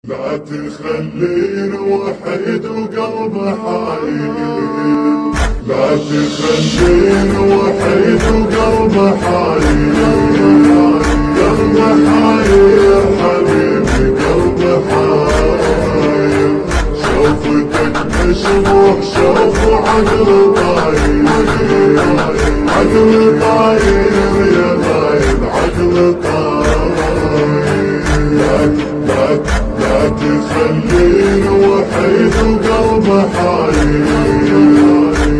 لا تخليني وحيد وقلب حايل، لا تخليني وحيد وقلب حايل، قلب حايل حبيبي قلب حايل، شوفتك مشبوح شوف وعقل طاير، عقل طاير يا غايب عقل طاير، لا تخليني وحيد وقلب حايل،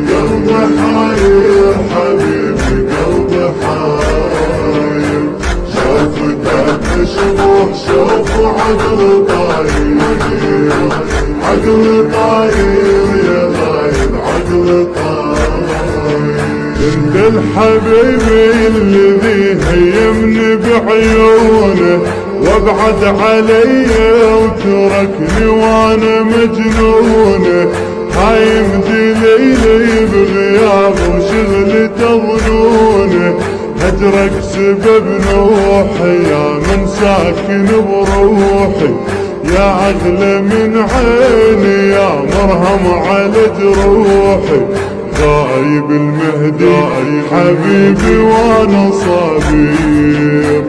قلب حايل حبيبي قلب حايل، شوفتك مشبوح شوف وعقل طاير، عقل طاير يا غايب عقل طاير، انت الحبيبي الذي هيمني بعيونه وابعد علي وتركني وانا مجنونه، هايم دليلي بغياب وشغلي تظنونه، هجرك سبب نوحي يا من ساكن بروحي، يا اغلى من عيني يا مرهم على جروحي، غايب المهدي حبيبي وانا صابير،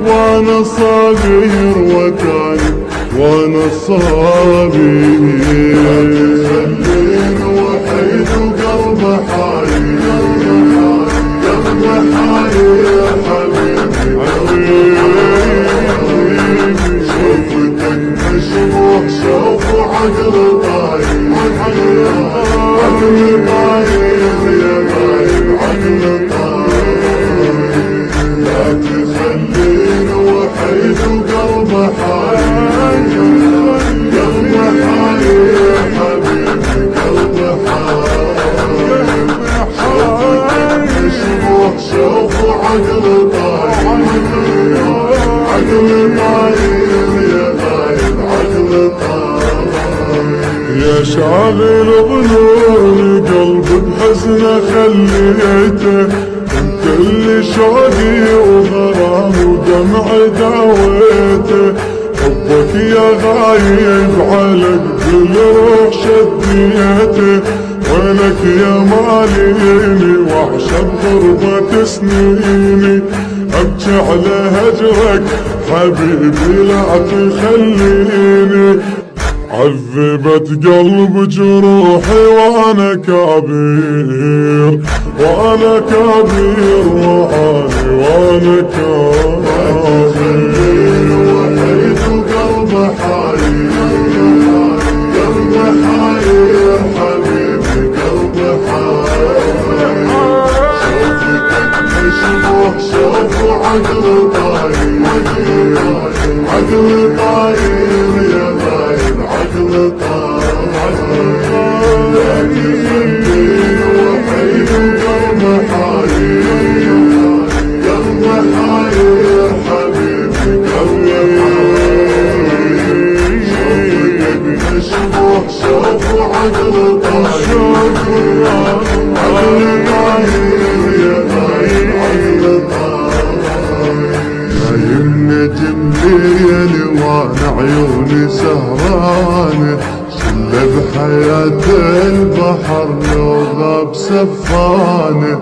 وانا صابير وتاني وانا صابير، لا تخليني وحيد وقلب حايل، قلب حايل حبيبي حبيبي، شوفتك مشبوح شوف وعقل طاير، عقل طاير يا غايب عقل طاير، لا تخليني وحيد وقلب حايل، قلب حايل حبيبي قلب حايل، شوفتك مشبوح شوف وعقل طاير، عقل طاير يا غايب عقل طاير، يا شاغل ظنوني قلبي بحزنه خليته، انت اللي شوقي وغرامي ودمعي داويته، حبك يا غايب على قلبي روح شديته، وينك يا ماليني وحشة بغربة سنيني، ابكي على هجرك حبيبي لا تخليني، عذبت قلب جروحي وانا كبير، وانا كبير وعاني وانا كبير، وحيد وقلب حايل، قلب حايل حبيبي قلب حايل، شوفتك مشبوح شوف وعقل طاير، عقل طاير يا غايب عقل طاير، لا تخليني وحيد وقلب حايل، قلب حايل حبيبي قلب حايل، شوفتك مشبوح شوف وعقل طاير، عقل طاير يا غايب عقل طاير، نايم نجم ليلي وانا عيوني سهرانه، شله بحياة البحر لو غاب سفانه،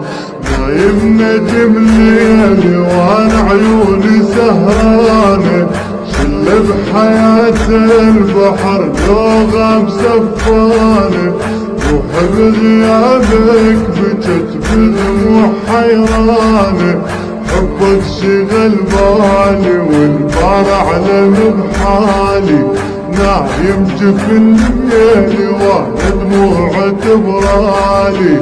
نايم نجم ليلي وانا عيوني سهرانه، شله بحياة البحر لو غاب سفانه، روح بغيابك بجت بدموع حيرانه، حبك شغل بالي والبار اعلم بحالي، نايم جفن ليلي وانا دموعة برالي،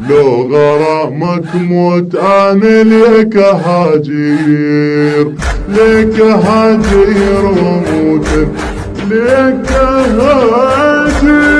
لو غرامك موت انا ليك هاجير، ليك هاجير وموت ليك هاجير.